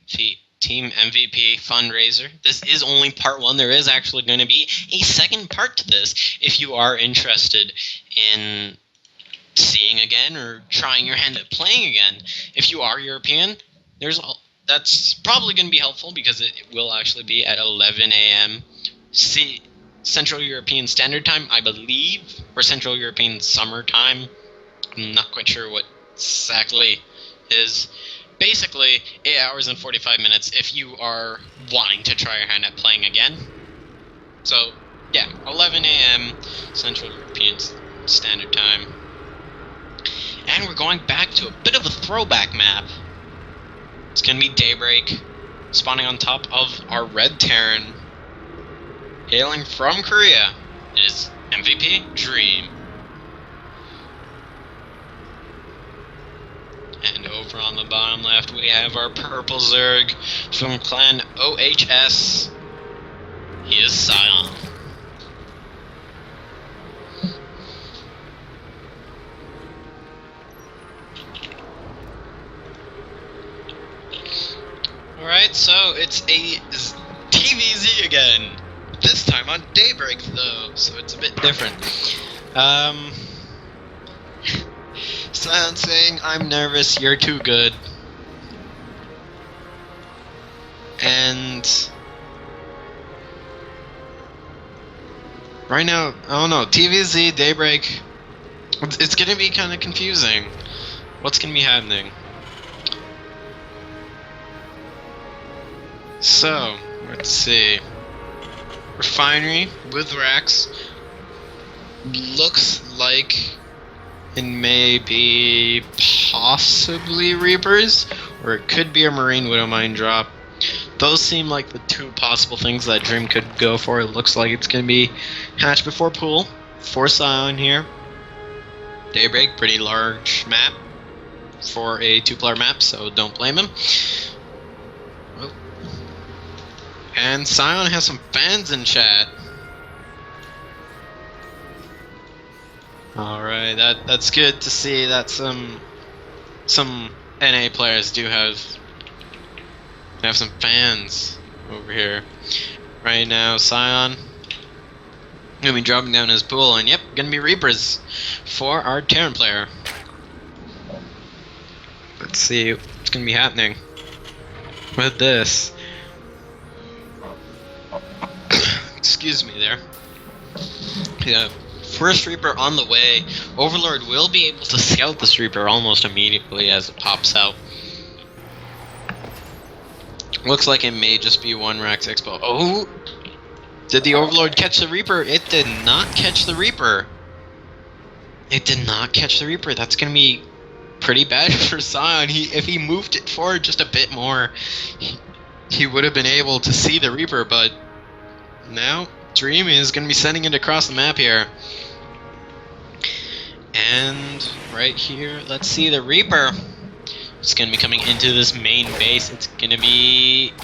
Team MVP Fundraiser. This is only part 1. There is actually going to be a second part to this if you are interested in seeing again or trying your hand at playing again. If you are European, that's probably going to be helpful because it will actually be at 11 a.m. Central European Standard Time, I believe, or Central European Summer Time. I'm not quite sure what exactly is. Basically, 8 hours and 45 minutes if you are wanting to try your hand at playing again. So, yeah, 11 a.m. Central European Standard Time. And we're going back to a bit of a throwback map. It's going to be Daybreak, spawning on top of our Red Terran. Hailing from Korea is MVP.Dream. And over on the bottom left, we have our purple Zerg from clan OHS. He is Scion. Alright, so it's a TVZ again. This time on Daybreak, though, so it's a bit different. Scion saying, I'm nervous, you're too good. And right now, I don't know, TVZ, Daybreak, it's gonna be kind of confusing. What's gonna be happening? So, let's see. Refinery with racks. Looks like it may be possibly Reapers, or it could be a Marine Widow Mine drop. Those seem like the two possible things that Dream could go for. It looks like it's going to be Hatch before Pool for Scion here. Daybreak, pretty large map for a 2-player map, so don't blame him. Oh. And Scion has some fans in chat. Alright, that's good to see that some NA players do have some fans over here. Right now, Scion gonna be dropping down his pool, and yep, gonna be Reapers for our Terran player. Let's see what's gonna be happening with this. Excuse me there. Yeah. First Reaper on the way. Overlord will be able to scout this Reaper almost immediately as it pops out. Looks like it may just be one Rax Expo. Oh! Did the Overlord catch the Reaper? It did not catch the Reaper. It did not catch the Reaper. That's going to be pretty bad for Scion. If he moved it forward just a bit more, he would have been able to see the Reaper, but now Dream is going to be sending it across the map here. And right here, let's see the Reaper. It's going to be coming into this main base. It's going to be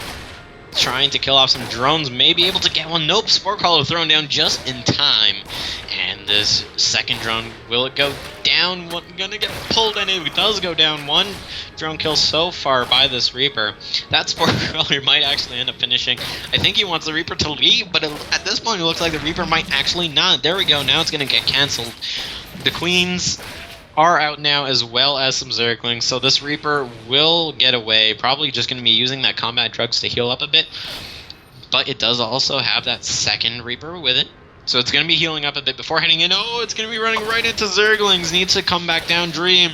trying to kill off some drones. May be able to get one. Nope, Spore Crawler thrown down just in time. And this second drone, will it go down? Gonna get pulled, and it does go down. One drone kill so far by this Reaper. That Spore Crawler might actually end up finishing. I think he wants the Reaper to leave, but at this point it looks like the Reaper might actually not. There we go, now it's gonna get cancelled. The Queens are out now, as well as some Zerglings, so this Reaper will get away. Probably just going to be using that combat drugs to heal up a bit, but it does also have that second Reaper with it, so it's going to be healing up a bit before heading in. Oh, it's going to be running right into Zerglings. Needs to come back down. Dream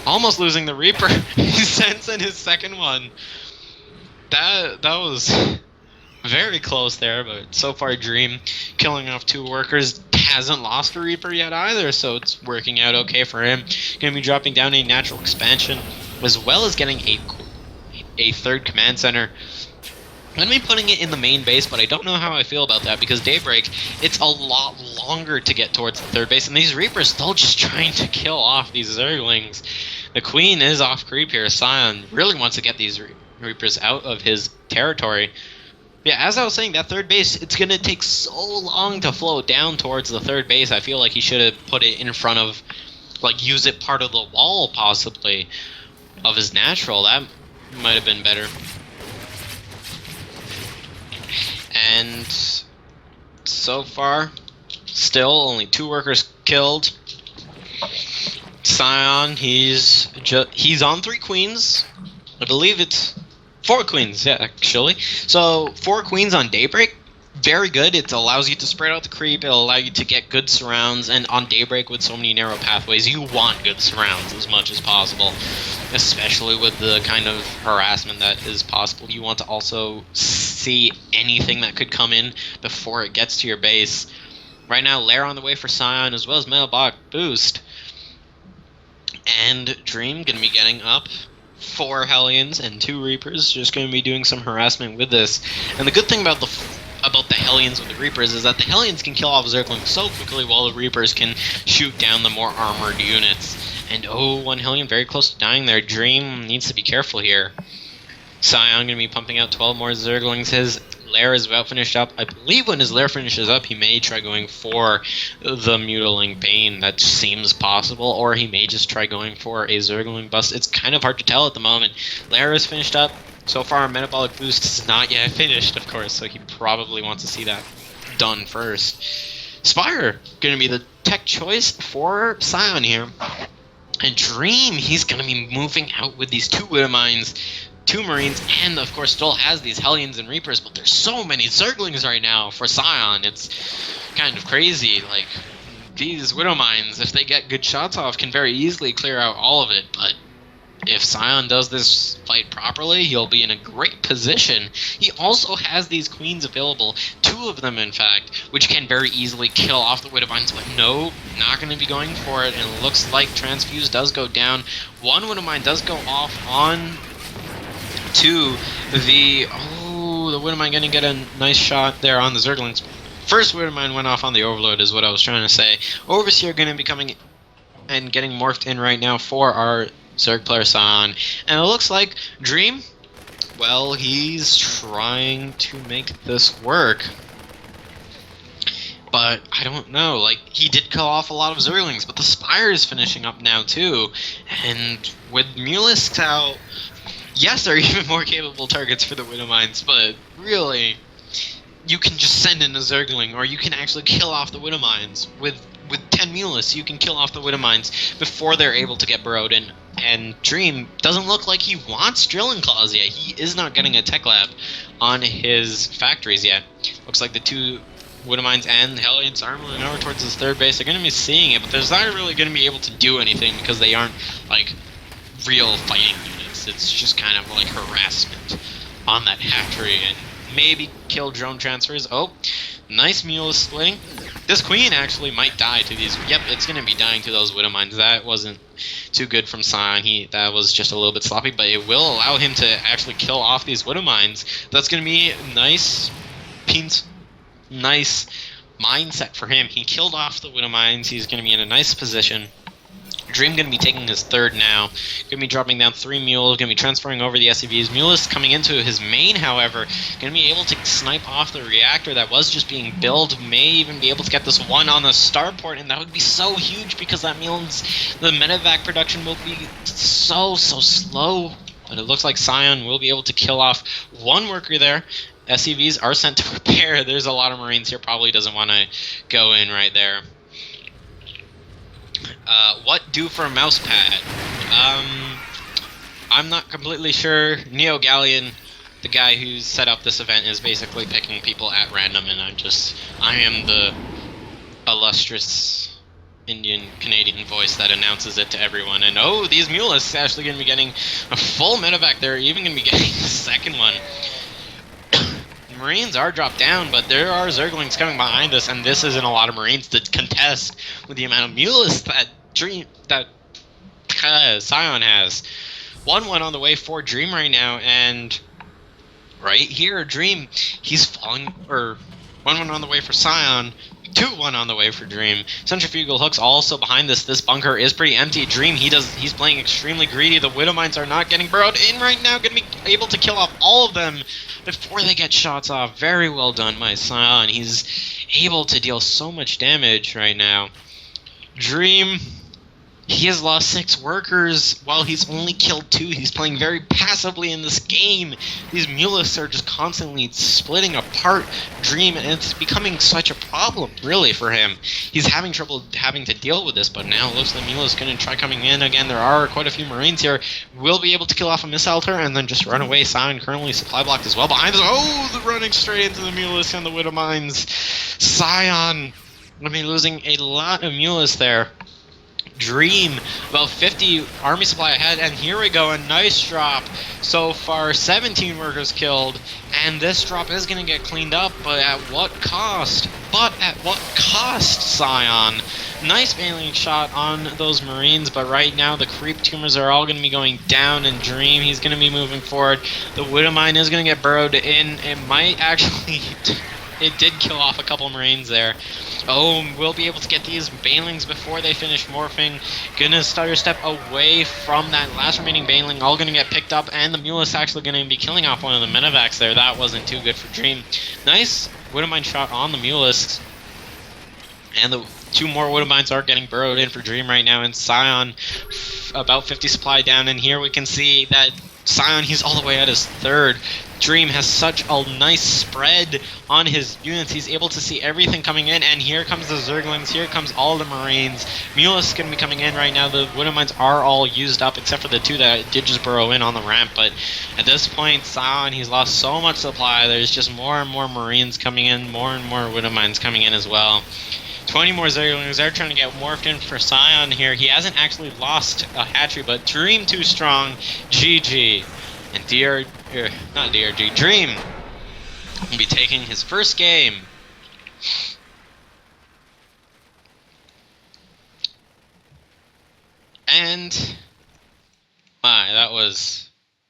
almost losing the Reaper. He sends in his second one. That was very close there, but so far Dream killing off 2 workers. Hasn't lost a Reaper yet either, so it's working out okay for him. Gonna be dropping down a natural expansion, as well as getting a third command center. I'm gonna be putting it in the main base, but I don't know how I feel about that, because Daybreak, it's a lot longer to get towards the third base, and these Reapers still just trying to kill off these Zerglings. The Queen is off creep here. Scion really wants to get these Reapers out of his territory. Yeah, as I was saying, that third base, it's going to take so long to flow down towards the third base. I feel like he should have put it in front of, like, use it part of the wall, possibly, of his natural. That might have been better. And so far, still only 2 workers killed. Scion, he's on 3 queens. I believe it's 4 queens, yeah, actually. So 4 queens on Daybreak, very good. It allows you to spread out the creep. It'll allow you to get good surrounds. And on Daybreak, with so many narrow pathways, you want good surrounds as much as possible. Especially with the kind of harassment that is possible. You want to also see anything that could come in before it gets to your base. Right now, Lair on the way for Scion, as well as Metabolic Boost. And Dream going to be getting up 4 Hellions and 2 Reapers, just going to be doing some harassment with this. And the good thing about the Hellions with the Reapers is that the Hellions can kill off Zerglings so quickly while the Reapers can shoot down the more armored units. And oh, 1 Hellion very close to dying there. Dream needs to be careful here. Scion going to be pumping out 12 more Zerglings. His Lair is about finished up. I believe when his Lair finishes up, he may try going for the Mutiling Bane. That seems possible. Or he may just try going for a Zergling bust. It's kind of hard to tell at the moment. Lair is finished up. So far, Metabolic Boost is not yet finished, of course, so he probably wants to see that done first. Spire, going to be the tech choice for Scion here. And Dream, he's going to be moving out with these 2 Widow Mines, 2 Marines, and of course still has these Hellions and Reapers, but there's so many Zerglings right now for Scion. It's kind of crazy. Like, these Widow Mines, if they get good shots off, can very easily clear out all of it, but if Scion does this fight properly, he'll be in a great position. He also has these queens available, 2 of them in fact, which can very easily kill off the Widowmines, but no, not going to be going for it, and it looks like Transfuse does go down. 1 Widowmine does go off on to the... Oh, the Widowmine going to get a nice shot there on the Zerglings. First Widowmine went off on the Overlord is what I was trying to say. Overseer going to be coming and getting morphed in right now for our Zerg player Scion, and it looks like Dream, well, he's trying to make this work, but I don't know, like, he did kill off a lot of Zerglings, but the Spire is finishing up now too, and with Mulisks out, yes, they're even more capable targets for the Widowmines, but really, you can just send in a Zergling, or you can actually kill off the Widowmines. With 10 Mulisks, you can kill off the Widowmines before they're able to get burrowed in. And Dream doesn't look like he wants Drilling Claws yet. He is not getting a Tech Lab on his factories yet. Looks like the 2 Widowmines and Hellions are moving over towards his 3rd base. They're going to be seeing it, but they're not really going to be able to do anything because they aren't, like, real fighting units. It's just kind of like harassment on that hatchery, and maybe kill drone transfers. Oh, nice Mule splitting. This Queen actually might die to these. Yep, it's going to be dying to those Widowmines. That wasn't too good from Scion. That was just a little bit sloppy, but it will allow him to actually kill off these Widowmines. That's going to be nice mindset for him. He killed off the Widowmines. He's going to be in a nice position. Dream going to be taking his 3rd now. Going to be dropping down 3 Mules. Going to be transferring over the SCVs. Mulus coming into his main, however, going to be able to snipe off the reactor that was just being built. May even be able to get this 1 on the starport, and that would be so huge because that means the medevac production will be so slow. But it looks like Scion will be able to kill off 1 worker there. SCVs are sent to repair. There's a lot of Marines here. Probably doesn't want to go in right there. What do for a mouse pad? I'm not completely sure. Neo Galleon, the guy who set up this event, is basically picking people at random, and I am the illustrious Indian-Canadian voice that announces it to everyone. And oh, these Mulists actually going to be getting a full medevac. They're even going to be getting the 2nd one. Marines are dropped down, but there are Zerglings coming behind us, and this isn't a lot of Marines to contest with the amount of Mulists that Scion has. 1-1 on the way for Dream right now, and right here, Dream, he's falling, or 1-1 on the way for Scion, 2-1 on the way for Dream. Centrifugal hooks also behind this. This bunker is pretty empty. Dream, he's playing extremely greedy. The Widowmines are not getting burrowed in right now. Going to be able to kill off all of them before they get shots off. Very well done by Scion. He's able to deal so much damage right now. Dream, He has lost 6 workers while he's only killed 2. He's playing very passively in this game. These mulists are just constantly splitting apart Dream, and it's becoming such a problem, really, for him. He's having trouble having to deal with this, but now it looks like Mula's going to try coming in again. There are quite a few Marines here. Will be able to kill off a missile turret and then just run away. Sion currently supply blocked as well. Behind us, oh, the running straight into the Mulist and the Widow Mines. Sion, I mean, losing a lot of Mulists there. Dream, about 50 army supply ahead, and here we go, a nice drop. So far, 17 workers killed, and this drop is going to get cleaned up, but at what cost? But at what cost, Sion? Nice bailing shot on those Marines, but right now the creep tumors are all going to be going down, and Dream, he's going to be moving forward. The Widow Mine is going to get burrowed in. It might actually... It did kill off a couple Marines there. Oh, we'll be able to get these Banelings before they finish morphing. Gonna stutter step away from that last remaining Baneling. All gonna get picked up, and the Mulist actually gonna be killing off one of the Medevacs there. That wasn't too good for Dream. Nice Widowmine shot on the Mulist. And the 2 more Widow Mines are getting burrowed in for Dream right now. And Sion, about 50 supply down. And here we can see that Sion, he's all the way at his 3rd. Dream has such a nice spread on his units. He's able to see everything coming in, and here comes the Zerglings, here comes all the Marines. Mulus going to be coming in right now. The Widow Mines are all used up, except for the 2 that did just burrow in on the ramp, but at this point, Sion, he's lost so much supply. There's just more and more Marines coming in, more and more Widow Mines coming in as well. 20 more Zerglings. They're trying to get morphed in for Sion here. He hasn't actually lost a hatchery, but Dream too strong. GG. And not DRG, Dream will be taking his first game. And my, that was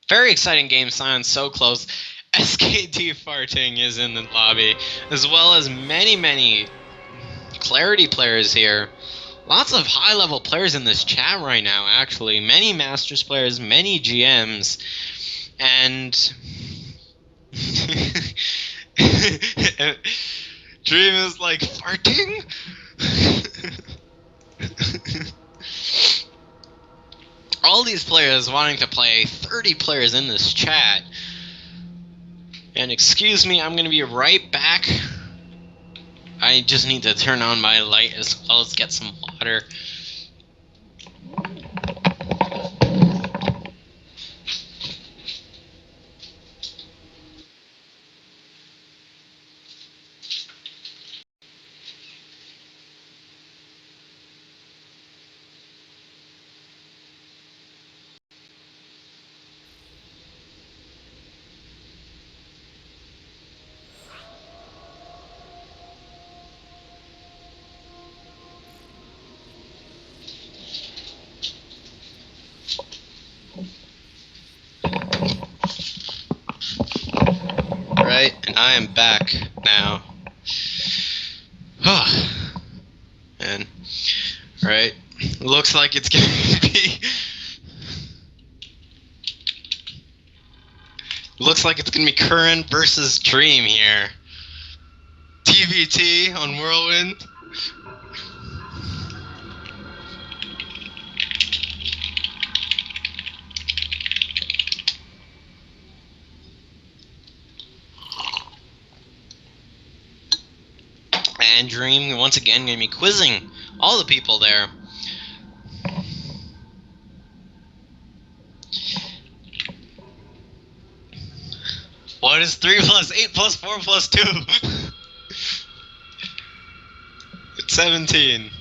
very exciting game. Sion's so close. SKT farting is in the lobby, as well as many Clarity players here. Lots of high-level players in this chat right now, actually. Many Masters players, many GMs. And Dream is like farting. All these players wanting to play, 30 players in this chat. And excuse me, I'm gonna be right back. I just need to turn on my light as well as get some water. Right, and I am back now. And right, looks like it's gonna be. Looks like it's gonna be Kuren versus Dream here. TVT on Whirlwind. And Dream, once again, going to be quizzing all the people there. What is 3 plus 8 plus 4 plus 2? It's 17.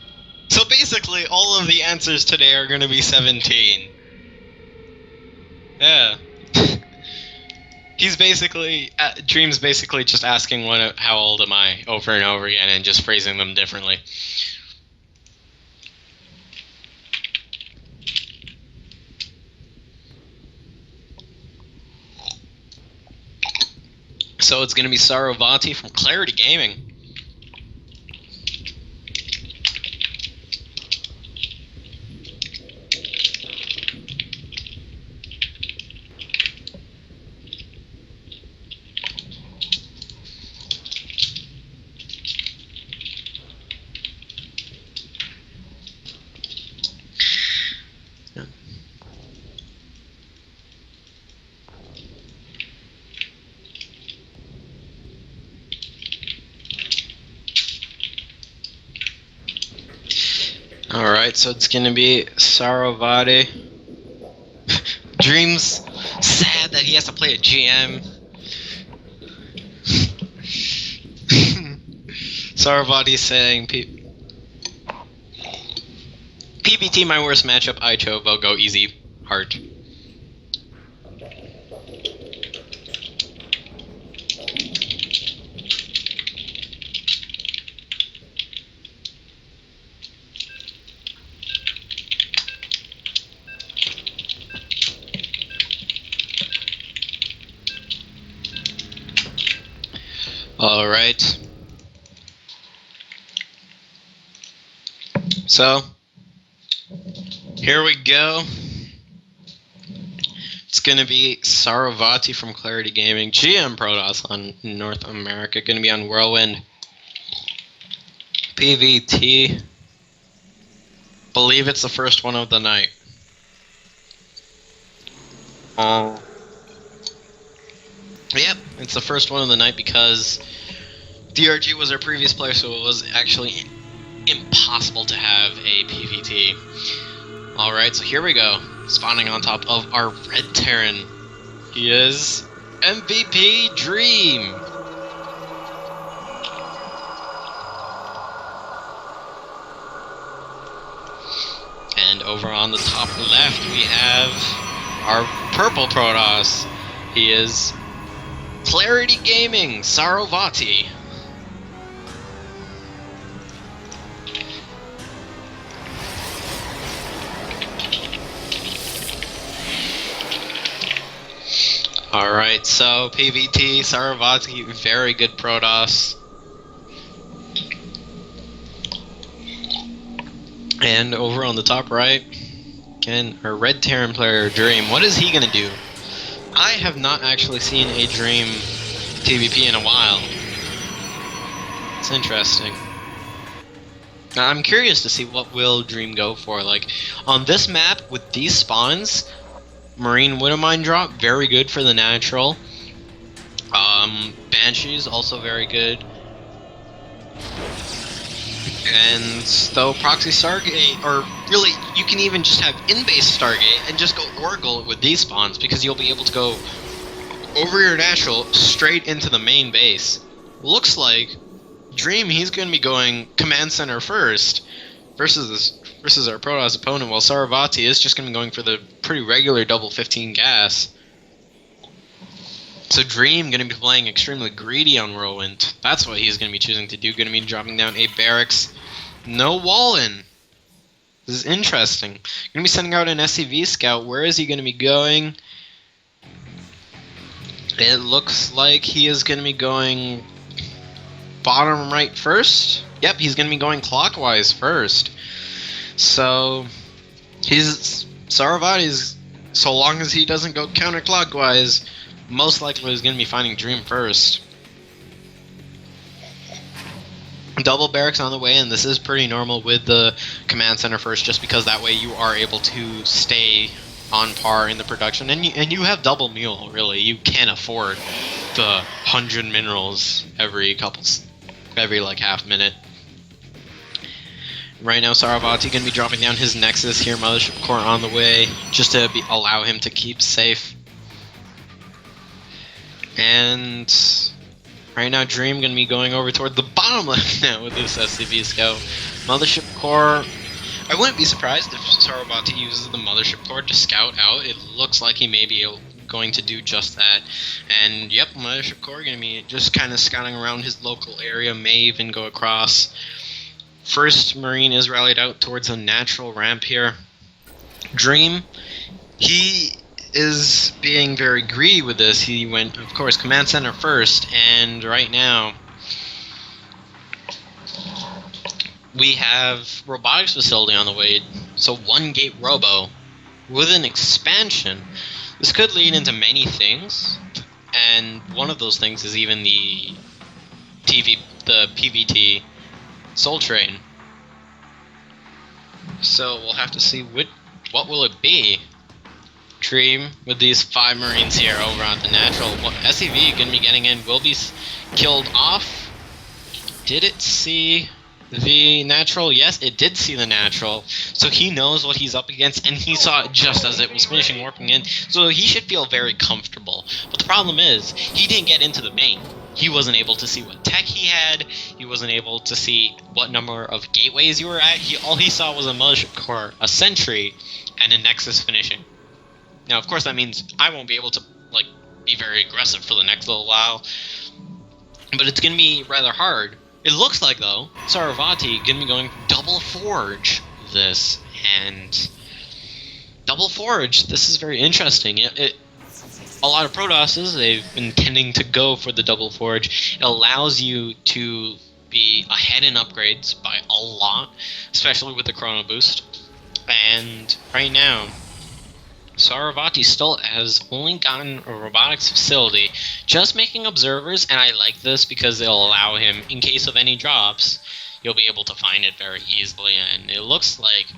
So basically, all of the answers today are going to be 17. Yeah. He's basically, Dream's basically just asking how old am I over and over again and just phrasing them differently. So it's going to be Sarovati from Clarity Gaming. Alright, so it's gonna be Saravati. Dream's sad that he has to play a GM. Saravati saying PBT my worst matchup, I chose, I'll go easy, hard. Alright. So, here we go. It's going to be Saravati from Clarity Gaming, GM Protoss on North America, going to be on Whirlwind. PVT. Believe it's the first one of the night. Yep, it's the first one of the night because DRG was our previous player, so it was actually impossible to have a PVT. Alright, so here we go. Spawning on top of our Red Terran. He is MVP.Dream. And over on the top left, we have our purple Protoss. He is Clarity Gaming, Saravati. Alright, so PVT, Saravati, very good Protoss. And over on the top right, again, our Red Terran player, Dream. What is he gonna do? I have not actually seen a Dream PvP in a while. It's interesting. Now, I'm curious to see what will Dream go for. Like, on this map, with these spawns, Marine Widowmine drop, very good for the natural. Banshees, also very good. And though Proxy Stargate, or really, you can even just have in-base Stargate and just go Oracle with these spawns, because you'll be able to go over your natural straight into the main base. Looks like Dream, he's going to be going Command Center first versus our Protoss opponent, while Saravati is just going to be going for the pretty regular double 15 gas. So Dream going to be playing extremely greedy on Whirlwind. That's what he's going to be choosing to do. Going to be dropping down 8 barracks. No wall in. This is interesting. Going to be sending out an SCV scout. Where is he going to be going? It looks like he is going to be going bottom right first. Yep, he's going to be going clockwise first. So Saravati's, so long as he doesn't go counterclockwise, most likely he's going to be finding Dream first. Double barracks on the way, and this is pretty normal with the command center first, just because that way you are able to stay on par in the production, and you have double mule. Really, you can't afford the 100 minerals every like half minute. Right now, Saravati going to be dropping down his Nexus here, Mothership Core on the way, just to allow him to keep safe. And right now, Dream going to be going over toward the bottom left now with this SCV scout. Mothership Core, I wouldn't be surprised if Saravati uses the Mothership Core to scout out. It looks like he may be going to do just that. And yep, Mothership Core going to be just kind of scouting around his local area, may even go across. First Marine is rallied out towards a natural ramp here. Dream, he is being very greedy with this. He went, of course, command center first, and right now we have robotics facility on the way. So 1 gate robo with an expansion. This could lead into many things, and one of those things is even the PVT Soul Train. So we'll have to see what will it be. Dream with these 5 Marines here over on the natural. SCV going to be getting in, will be killed off. Did it see The natural, yes, it did see the natural, so he knows what he's up against, and he saw it just as it was finishing warping in, so he should feel very comfortable. But the problem is, he didn't get into the main. He wasn't able to see what tech he had, he wasn't able to see what number of gateways you were at, all he saw was a militia core, a sentry, and a nexus finishing. Now, of course, that means I won't be able to, like, be very aggressive for the next little while, but it's gonna be rather hard. It looks like, though, Saravati gonna be going double forge this, and double forge, this is very interesting. A lot of Protosses, they've been tending to go for the double forge. It allows you to be ahead in upgrades by a lot, especially with the chrono boost. And right now, Saravati still has only gotten a robotics facility, just making observers, and I like this because it'll allow him, in case of any drops, you'll be able to find it very easily, and it looks like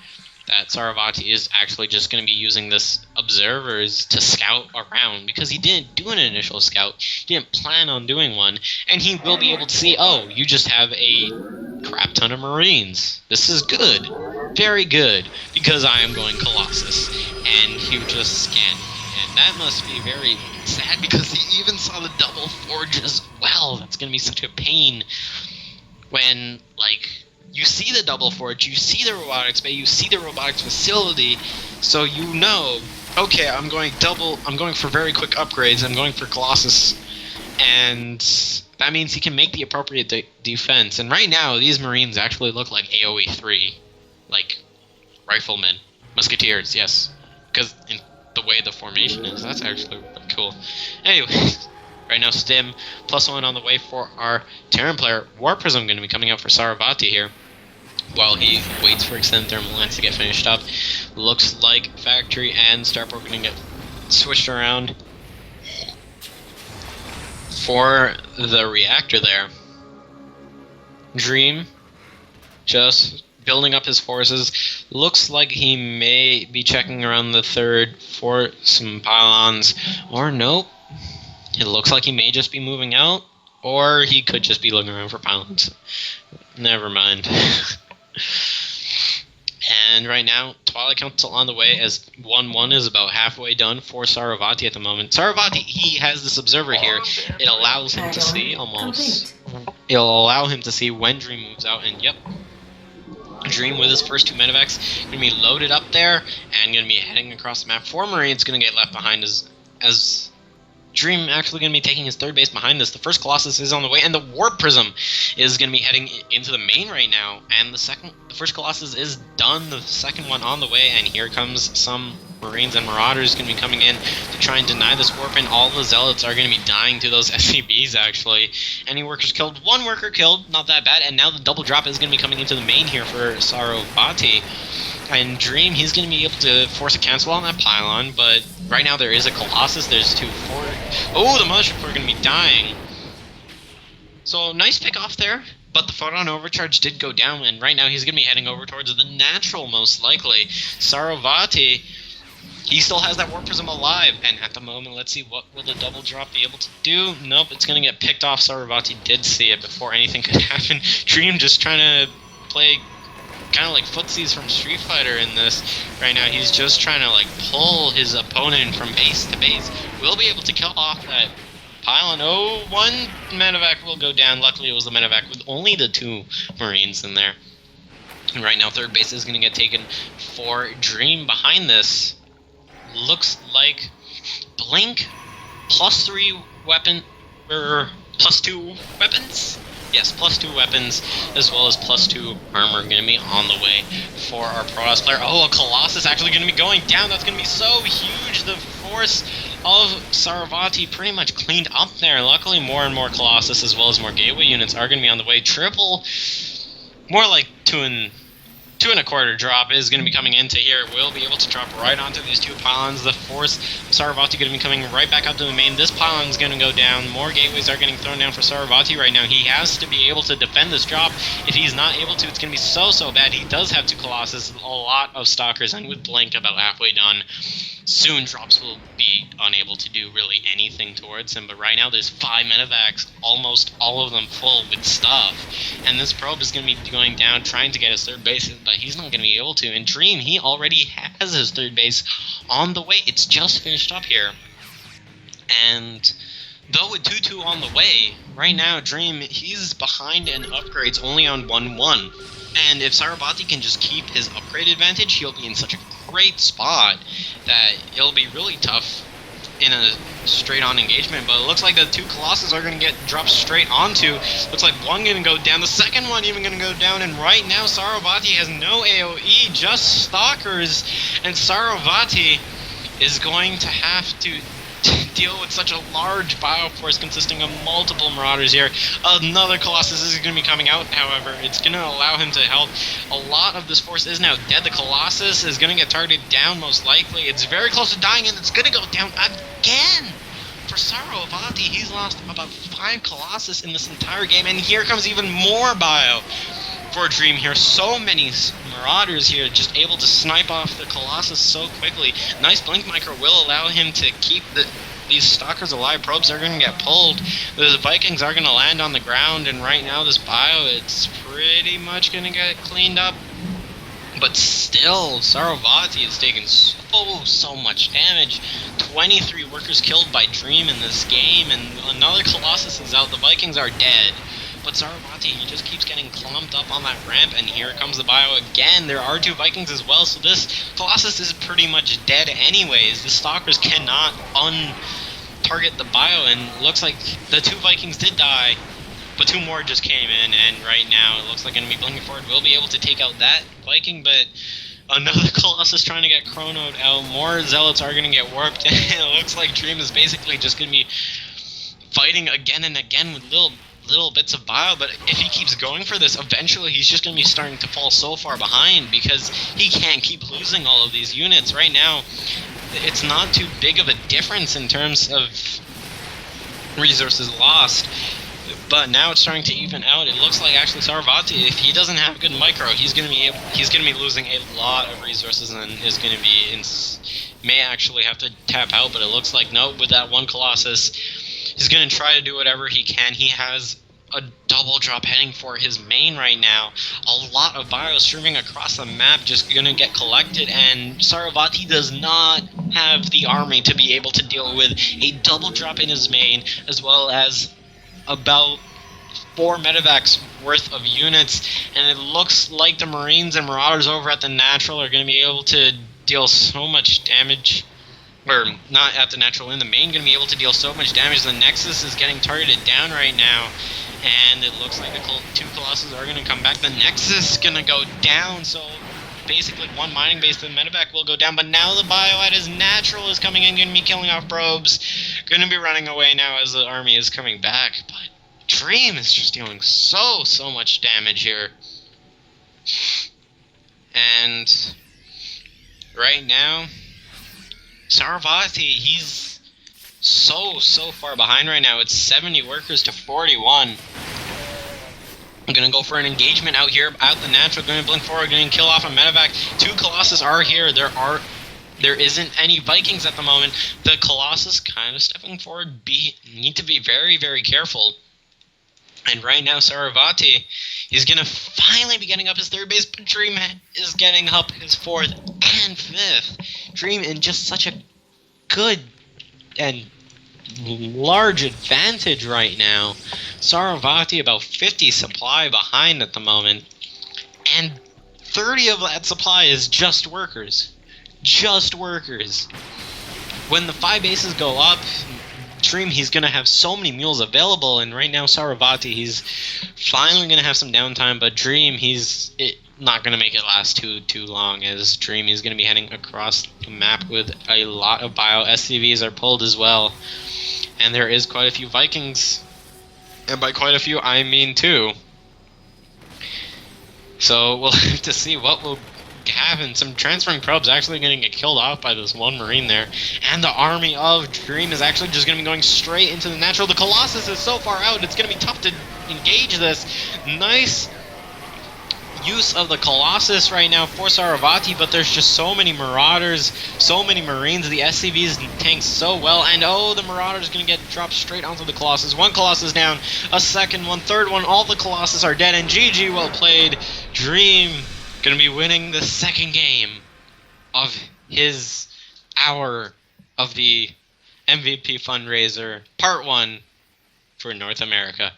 that Saravati is actually just going to be using this observers to scout around, because he didn't do an initial scout, he didn't plan on doing one, and he will be able to see, oh, you just have a crap ton of Marines. This is good. Very good, because I am going Colossus, and he just scanned me, and that must be very sad, because he even saw the double forge as well. That's going to be such a pain when, like, you see the double forge, you see the robotics bay, you see the robotics facility, so you know, okay, I'm going for very quick upgrades, I'm going for Colossus, and that means he can make the appropriate defense. And right now, these Marines actually look like AoE 3. Like, riflemen. Musketeers, yes. Because in the way the formation is, that's actually really cool. Anyways, right now Stim, +1 on the way for our Terran player. War Prism going to be coming out for Saravati here, while he waits for Extended Thermal Lance to get finished up. Looks like Factory and Starport going to get switched around for the reactor there. Dream just building up his forces. Looks like he may be checking around the third for some pylons, or nope. It looks like he may just be moving out, or he could just be looking around for pylons. Never mind. And right now, Twilight Council on the way, as 1-1 is about halfway done for Saravati at the moment. Saravati, he has this observer here. It allows him to see almost. It'll allow him to see when Dream moves out, and yep. Dream with his first 2 medevacs going to be loaded up there and going to be heading across the map. 4 Marines going to get left behind as Dream actually going to be taking his third base behind this. The first Colossus is on the way, and the Warp Prism is going to be heading into the main right now. And the first Colossus is done, the second one on the way, and here comes some Marines and Marauders going to be coming in to try and deny this warp, and all the Zealots are going to be dying to those SCBs, actually. Any workers killed? 1 worker killed, not that bad, and now the double drop is going to be coming into the main here for Saravati. And Dream, he's going to be able to force a cancel on that pylon, but right now there is a Colossus, there's 2 forward. Oh, the Militia Corps are going to be dying. So, nice pick off there, but the photon overcharge did go down, and right now he's going to be heading over towards the natural, most likely. Saravati, he still has that Warp Prism alive, and at the moment, let's see, what will the double drop be able to do? Nope, it's going to get picked off. Saravati did see it before anything could happen. Dream just trying to play kind of like footsies from Street Fighter in this. Right now, he's just trying to like pull his opponent from base to base. Will be able to kill off that pylon. Oh, 1 medevac will go down. Luckily, it was the medevac with only the 2 Marines in there. And right now, third base is going to get taken for Dream. Behind this, looks like Blink +3 weapon, or +2 weapons? Yes, +2 weapons, as well as +2 armor going to be on the way for our Protoss player. Oh, a Colossus actually going to be going down. That's going to be so huge. The force of Saravati pretty much cleaned up there. Luckily, more and more Colossus, as well as more Gateway units, are going to be on the way. Triple, more like 2 2.25 drop is going to be coming into here. We'll be able to drop right onto these 2 pylons. The force Saravati going to be coming right back up to the main. This pylon is going to go down. More gateways are getting thrown down for Saravati right now. He has to be able to defend this drop. If he's not able to, it's going to be so bad. He does have 2 Colossus, a lot of Stalkers, and with Blink about halfway done, soon drops will be unable to do really anything towards him. But right now there's 5 medevacs, almost all of them full with stuff. And this probe is going to be going down trying to get his third base, but he's not going to be able to. And Dream, he already has his third base on the way. It's just finished up here. And though with 2-2 on the way, right now Dream, he's behind in upgrades only on 1-1. And if Sarabati can just keep his upgrade advantage, he'll be in such a great spot that it'll be really tough in a straight-on engagement. But it looks like the 2 Colossus are going to get dropped straight onto. Looks like one going to go down, the second one even going to go down, and right now Sarabati has no AoE, just Stalkers, and Sarabati is going to have to deal with such a large bio force consisting of multiple Marauders here. Another Colossus is going to be coming out, however. It's going to allow him to help. A lot of this force is now dead. The Colossus is going to get targeted down, most likely. It's very close to dying, and it's going to go down again. For Sarabati, he's lost about 5 Colossus in this entire game, and here comes even more bio for Dream here. So many Marauders here, just able to snipe off the Colossus so quickly. Nice Blink Micro will allow him to keep these Stalkers alive. Probes are going to get pulled. The Vikings are going to land on the ground, and right now this bio, it's pretty much going to get cleaned up. But still, Sarabati is taking so much damage. 23 workers killed by Dream in this game, and another Colossus is out. The Vikings are dead. But Sarabati, he just keeps getting clumped up on that ramp, and here comes the bio again. There are 2 Vikings as well, so this Colossus is pretty much dead anyways. The Stalkers cannot target the bio, and looks like the 2 Vikings did die, but 2 more just came in, and right now it looks like Enemy Blinking Forward will be able to take out that Viking, but another Colossus trying to get chronoed out. More Zealots are going to get warped, and it looks like Dream is basically just going to be fighting again and again with little bits of bio. But if he keeps going for this, eventually he's just going to be starting to fall so far behind because he can't keep losing all of these units. Right now, it's not too big of a difference in terms of resources lost, but now it's starting to even out. It looks like actually Sarabati, if he doesn't have good micro, he's going to be losing a lot of resources, and is going to be may actually have to tap out. But it looks like no, with that 1 Colossus, he's going to try to do whatever he can. He has a double drop heading for his main right now. A lot of bio streaming across the map just going to get collected, and Sarabati does not have the army to be able to deal with a double drop in his main, as well as about 4 medevacs worth of units. And it looks like the Marines and Marauders over at the Natural are going to be able to deal so much damage. Or not at the Natural, in the main, going to be able to deal so much damage. The Nexus is getting targeted down right now, and it looks like the 2 Colossus are going to come back. The Nexus is going to go down, so basically 1 mining base, the medevac will go down. But now the bio at his Natural is coming in, going to be killing off probes. Going to be running away now as the army is coming back. But Dream is just dealing so much damage here. And right now, Sarabati, he's so far behind right now. It's 70 workers to 41. I'm gonna go for an engagement out here out the Natural. Gonna blink forward, gonna kill off a medevac. 2 Colossus are here. There isn't any Vikings at the moment. The Colossus kind of stepping forward. Need to be very careful. And right now, Sarabati is going to finally be getting up his 3rd base, but Dream is getting up his 4th and 5th. Dream in just such a good and large advantage right now. Sarabati about 50 supply behind at the moment, and 30 of that supply is just workers. Just workers. When the 5 bases go up, Dream, he's going to have so many mules available, and right now Sarabati, he's finally going to have some downtime, but Dream, he's not going to make it last too long, as Dream, he's going to be heading across the map with a lot of bio. SCVs are pulled as well, and there is quite a few Vikings, and by quite a few, I mean 2. So we'll have to see what will happen. Some transferring probes actually going to get killed off by this 1 Marine there, and the army of Dream is actually just going to be going straight into the Natural. The Colossus is so far out, it's going to be tough to engage this. Nice use of the Colossus right now for Saravati, but there's just so many Marauders, so many Marines. The SCVs tank so well, and oh, the Marauder's gonna get dropped straight onto the Colossus. One Colossus down, a second one, third one, all the Colossus are dead, and GG, well played. Dream gonna be winning the second game of his hour of the MVP Fundraiser, Part 1 for North America.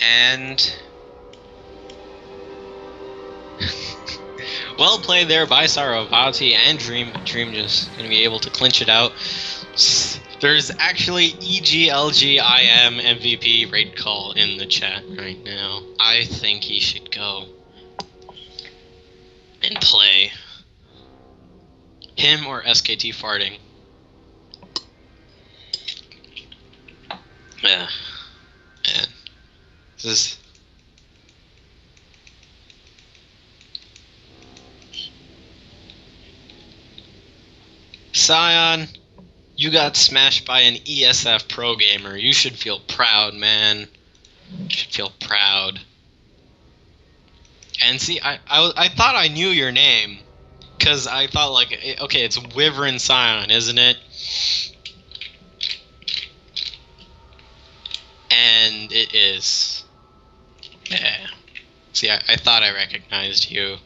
And well played there by Saravati and Dream. Dream just going to be able to clinch it out. There's actually EGLGIM MVP raid call in the chat right now. I think he should go and play him or SKT farting. Yeah. Man. This is... Scion, you got smashed by an ESF pro gamer. You should feel proud, man. You should feel proud. And see, I thought I knew your name, because I thought, like, okay, it's Wyvern Scion, isn't it? And it is. Yeah. See, I thought I recognized you.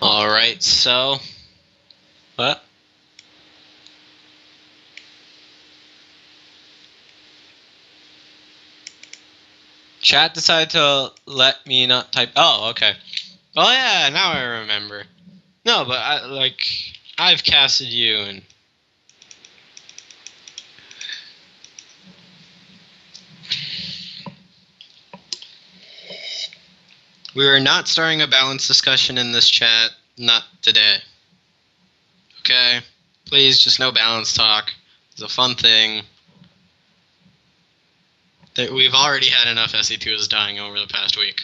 Alright, so... What? Chat decided to let me not type... Oh, okay. Oh yeah, now I remember. No, but I've casted you and... We are not starting a balanced discussion in this chat. Not today. Okay? Please, just no balance talk. It's a fun thing. We've already had enough SE2s dying over the past week.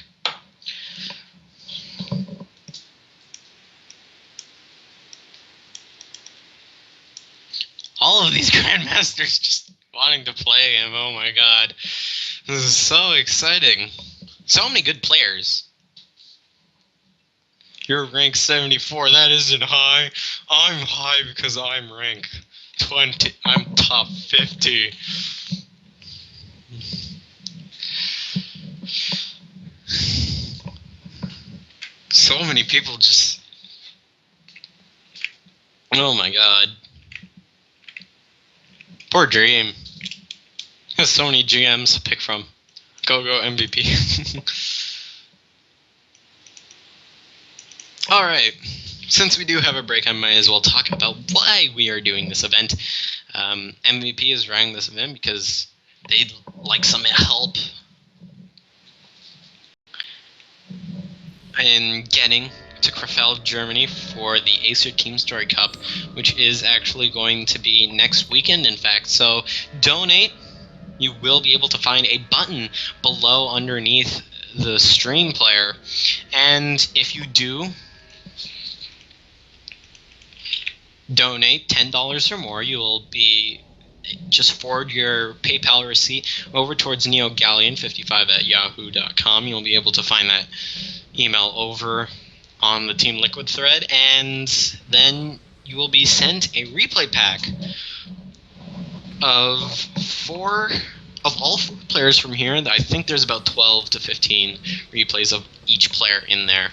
All of these Grandmasters just wanting to play him. Oh my god. This is so exciting. So many good players. You're rank 74. That isn't high. I'm high because I'm rank 20. I'm top 50. So many people just... Oh my god. Poor Dream. Has so many GMs to pick from. Go MVP. Alright, since we do have a break, I might as well talk about why we are doing this event. MVP is running this event because they'd like some help in getting to Krefeld, Germany for the Acer Team Story Cup, which is actually going to be next weekend, in fact. So donate. You will be able to find a button below underneath the stream player. And if you do donate $10 or more, you will be just forward your PayPal receipt over towards neogalleon55@yahoo.com. You'll be able to find that email over on the Team Liquid thread, and then you will be sent a replay pack of all four players from here. I think there's about 12 to 15 replays of each player in there.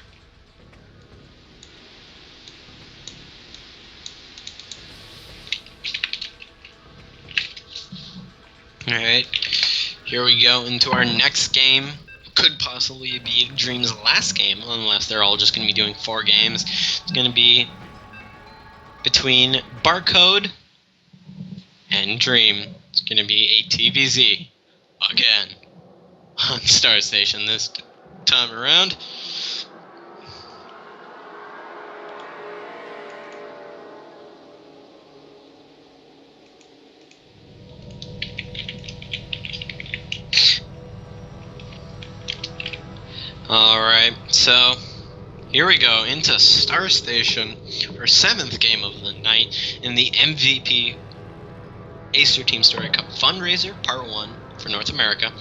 Alright, here we go into our next game. Could possibly be Dream's last game, unless they're all just going to be doing 4 games. It's going to be between Barcode and Dream. It's going to be a TVZ again on Star Station this time around. Alright, so here we go into Star Station, our 7th game of the night in the MVP Acer Team Story Cup Fundraiser Part 1 for North America.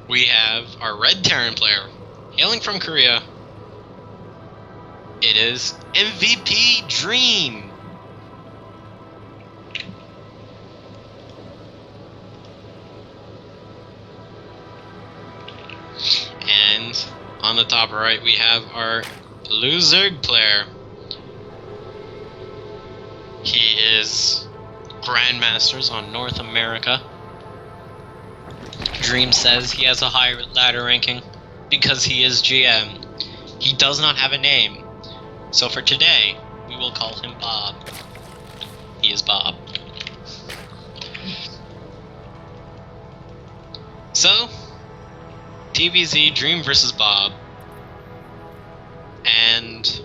We have our Red Terran player, hailing from Korea. It is MVP.Dream. And on the top right, we have our Blue Zerg player. He is Grandmasters on North America. Dream says he has a high ladder ranking because he is GM. He does not have a name. So for today, we will call him Bob. He is Bob. So, TBZ, Dream versus Bob. And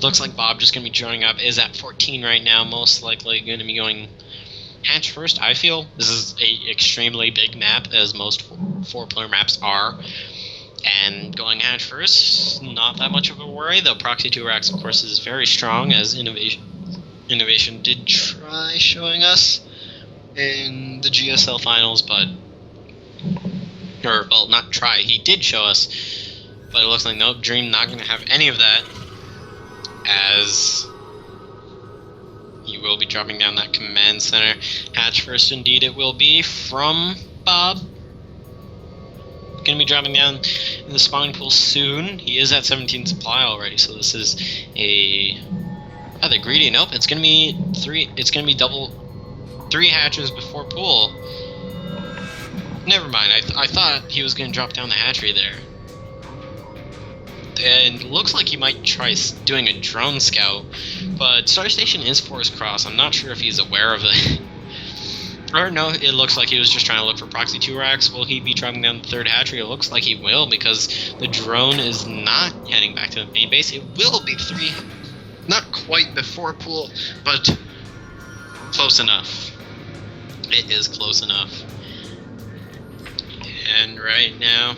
looks like Bob just going to be joining up. Is at 14 right now, most likely going to be going hatch first, I feel. This is a extremely big map, as most four-player maps are. And going hatch first, not that much of a worry, though Proxy 2 Racks, of course, is very strong, as Innovation did try showing us in the GSL finals, but... Or, well, not try, he did show us, but it looks like nope, Dream not going to have any of that, as he will be dropping down that command center. Hatch first, indeed it will be from Bob. Going to be dropping down in the spawning pool soon. He is at 17 supply already, so this is a rather greedy. Nope, it's going to be three. It's going to be double 3 hatches before pool. Never mind. I thought he was going to drop down the hatchery there. And looks like he might try doing a drone scout, but Star Station is Force Cross. I'm not sure if he's aware of it. Or no, it looks like he was just trying to look for Proxy 2 Racks. Will he be dropping down the 3rd hatchery? It looks like he will, because the drone is not heading back to the main base. It will be 3, not quite before pool, but close enough. It is close enough. And right now,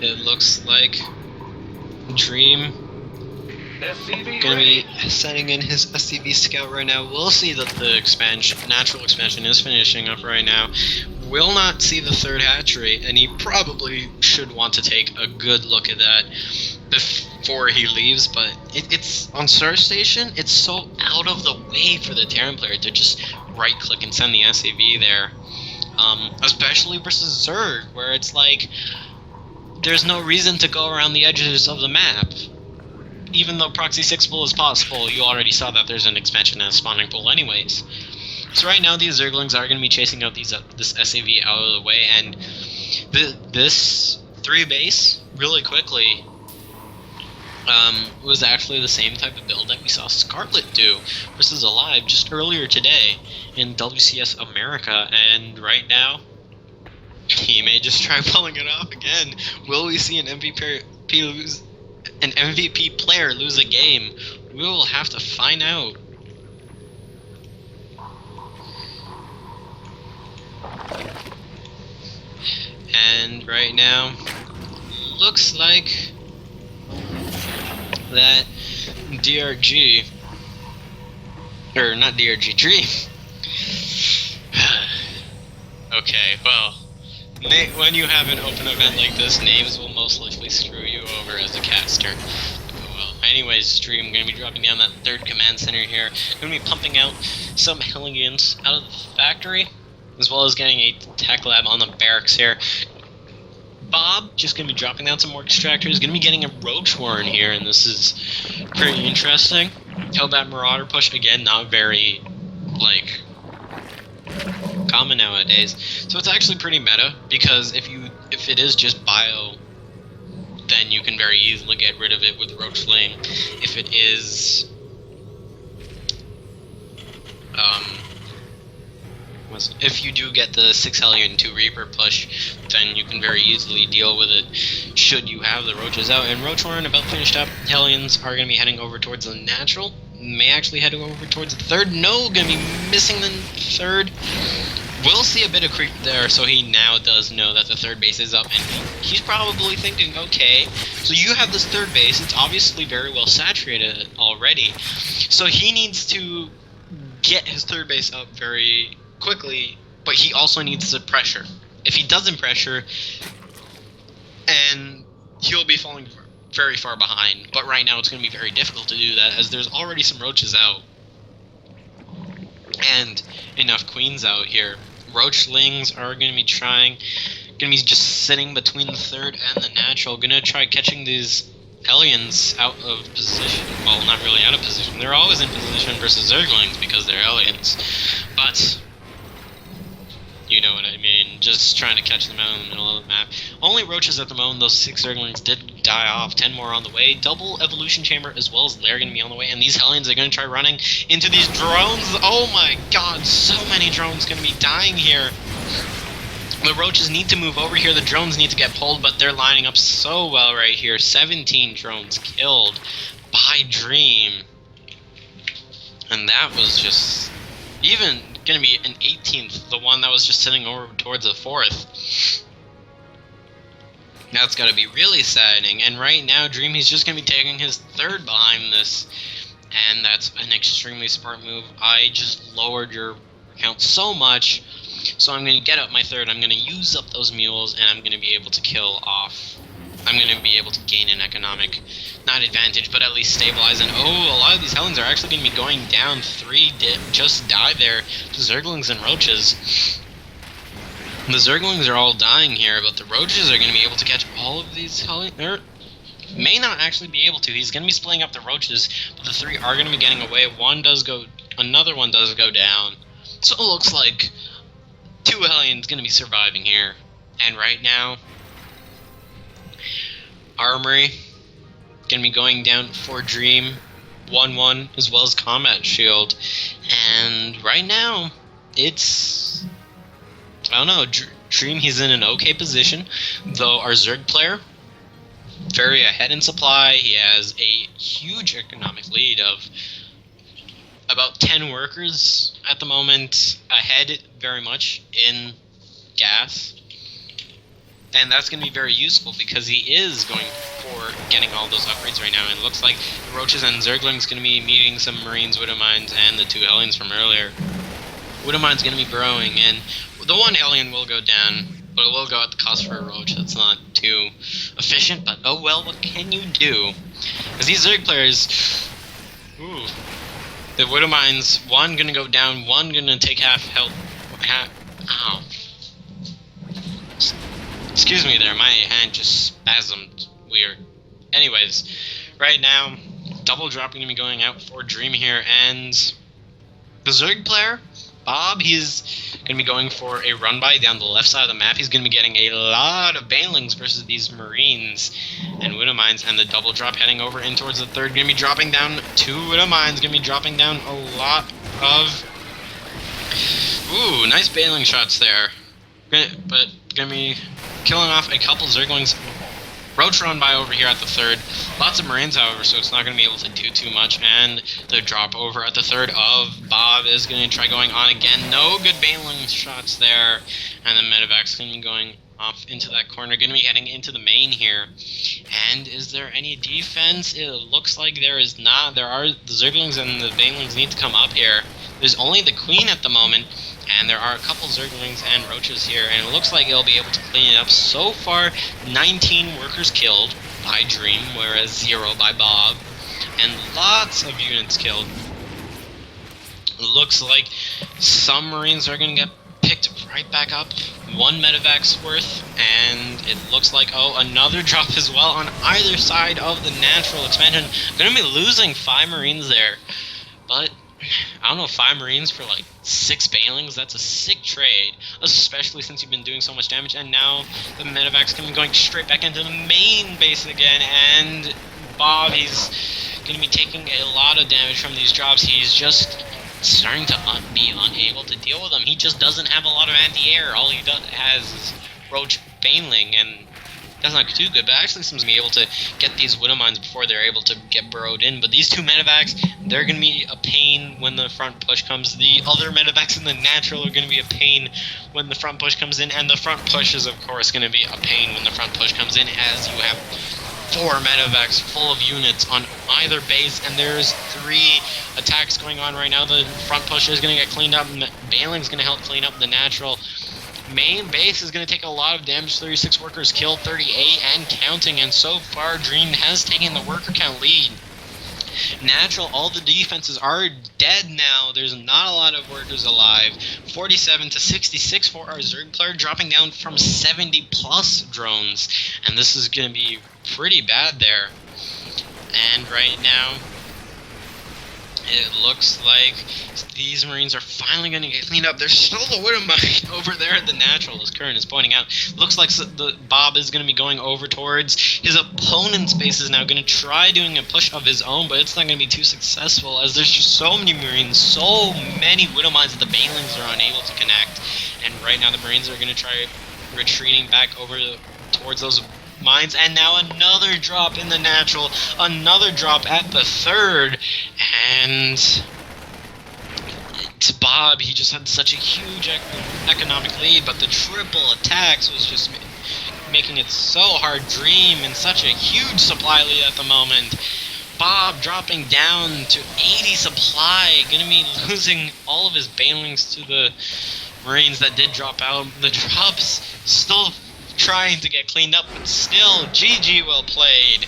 it looks like Dream gonna be sending in his SCV scout right now. We'll see that the natural expansion is finishing up right now. Will not see the 3rd hatchery, and he probably should want to take a good look at that before he leaves, but it's on Star Station, it's so out of the way for the Terran player to just right click and send the SCV there. Especially versus Zerg, where it's like there's no reason to go around the edges of the map. Even though Proxy 6 pool is possible, you already saw that there's an expansion and a spawning pool anyways. So right now these Zerglings are going to be chasing out this SAV out of the way, and this 3 base, really quickly, was actually the same type of build that we saw Scarlet do versus Alive just earlier today in WCS America, and right now, he may just try pulling it off again. Will we see an MVP player lose a game? We will have to find out. And right now, looks like that DRG, or not DRG, Dream. Okay, well, when you have an open event like this, names will most likely screw you over as a caster. Well, anyways, Dream going to be dropping down that 3rd command center here. Going to be pumping out some Hellions out of the factory, as well as getting a tech lab on the barracks here. Bob just going to be dropping down some more extractors. Going to be getting a Roach Warren here, and this is pretty interesting. Hellbat Marauder push, again, not very, like, common nowadays. So it's actually pretty meta, because if it is just bio, then you can very easily get rid of it with Roach Flame. If it is if you do get the 6 Hellion 2 Reaper push, then you can very easily deal with it should you have the Roaches out. And Roach Warren about finished up. Hellions are going to be heading over towards the natural. May actually head over towards the 3rd. No, going to be missing the 3rd. We'll see a bit of creep there, so he now does know that the third base is up, and he's probably thinking, okay, so you have this third base, it's obviously very well saturated already, so he needs to get his third base up very quickly, but he also needs to pressure. If he doesn't pressure, and he'll be falling very far behind, but right now it's going to be very difficult to do that, as there's already some roaches out, and enough queens out here. Roachlings are going to be just sitting between the third and the natural. Going to try catching these Hellions out of position. Well, not really out of position. They're always in position versus Zerglings because they're Hellions. But you know what I mean. Just trying to catch them out in the middle of the map. Only roaches at the moment. Those 6 Zerglings did die off. 10 more on the way. Double evolution chamber as well as they're going to be on the way. And these Hellions are going to try running into these drones. Oh my god, so many drones going to be dying here. The roaches need to move over here. The drones need to get pulled, but they're lining up so well right here. 17 drones killed by Dream. And that was just even going to be an 18th, the one that was just sitting over towards the 4th. That's got to be really saddening. And right now, Dream, he's just going to be taking his third behind this. And that's an extremely smart move. I just lowered your count so much. So I'm going to get up my third. I'm going to use up those mules, and I'm going to be able to kill off. I'm going to be able to gain an economic, not advantage, but at least stabilize. And oh, a lot of these Hellions are actually going to be going down. 3 just died there. Zerglings and roaches. The Zerglings are all dying here, but the roaches are going to be able to catch all of these Hellions. May not actually be able to. He's going to be splitting up the roaches, but the 3 are going to be getting away. Another one does go down. So it looks like 2 Hellions going to be surviving here. And right now, Armory going to be going down for Dream 1-1 as well as Combat Shield. And right now, it's, I don't know, Dream, he's in an okay position, though our Zerg player, very ahead in supply. He has a huge economic lead of about 10 workers at the moment, ahead very much in gas. And that's going to be very useful because he is going for getting all those upgrades right now. And it looks like the Roaches and Zerglings going to be meeting some Marines, Widowmines, and the 2 Hellions from earlier. Widowmine's going to be growing, and the 1 Hellion will go down, but it will go at the cost for a Roach. That's not too efficient, but oh well, what can you do? Because these Zerg players, ooh, the Widowmines, 1 going to go down, 1 going to take half health. Ow. Excuse me there, my hand just spasmed weird. Anyways, right now, double drop going to be going out for Dream here, and the Zerg player, Bob, he's going to be going for a run-by down the left side of the map. He's going to be getting a lot of Banelings versus these Marines and Widowmines, and the double drop heading over in towards the third. Going to be dropping down 2 Widowmines, going to be dropping down a lot of... Ooh, nice Baneling shots there. But going to be killing off a couple Zerglings. Roach run by over here at the third. Lots of Marines, however, so it's not going to be able to do too much. And the drop over at the third of Bob is going to try going on again. No good Baneling shots there. And the Medevac's going to be going off into that corner. Going to be heading into the main here. And is there any defense? It looks like there is not. There are the Zerglings and the Banelings need to come up here. There's only the Queen at the moment. And there are a couple Zerglings and Roaches here, and it looks like it'll be able to clean it up. So far, 19 workers killed by Dream, whereas 0 by Bob, and lots of units killed. It looks like some Marines are going to get picked right back up. 1 medevac's worth, and it looks like, oh, another drop as well on either side of the natural expansion. Going to be losing 5 Marines there, but I don't know, 5 Marines for like 6 Banelings, that's a sick trade, especially since you've been doing so much damage. And now the medevac's going to be going straight back into the main base again, and Bob, he's going to be taking a lot of damage from these drops. He's just starting to be unable to deal with them. He just doesn't have a lot of anti-air. All he has is Roach Baneling, and That's not too good, but actually seems to be able to get these Widow Mines before they're able to get burrowed in. But these two medevacs, they're going to be a pain when the front push comes. The other medevacs in the natural are going to be a pain when the front push comes in. And the front push is, of course, going to be a pain when the front push comes in, as you have 4 medevacs full of units on either base, and there's 3 attacks going on right now. The front push is going to get cleaned up, and Bailing's going to help clean up the natural. Main base is going to take a lot of damage. 36 workers killed, 38 and counting, and so far Dream has taken the worker count lead. Natural, all the defenses are dead now. There's not a lot of workers alive. 47 to 66 for our Zerg player, dropping down from 70 plus drones. And this is going to be pretty bad there. And right now, it looks like these Marines are finally going to get cleaned up. There's still the Widow Mine over there at the natural, as Kuren is pointing out. Looks like the Bob is going to be going over towards his opponent's base. Is now going to try doing a push of his own, but it's not going to be too successful, as there's just so many Marines, so many Widow Mines that the Banelings are unable to connect. And right now the Marines are going to try retreating back over towards those mines, and now another drop in the natural, another drop at the third, and to Bob, he just had such a huge economic lead, but the triple attacks was just making it so hard. Dream in such a huge supply lead at the moment. Bob dropping down to 80 supply, gonna be losing all of his Banelings to the Marines that did drop out. The drops still trying to get cleaned up, but still, GG well played.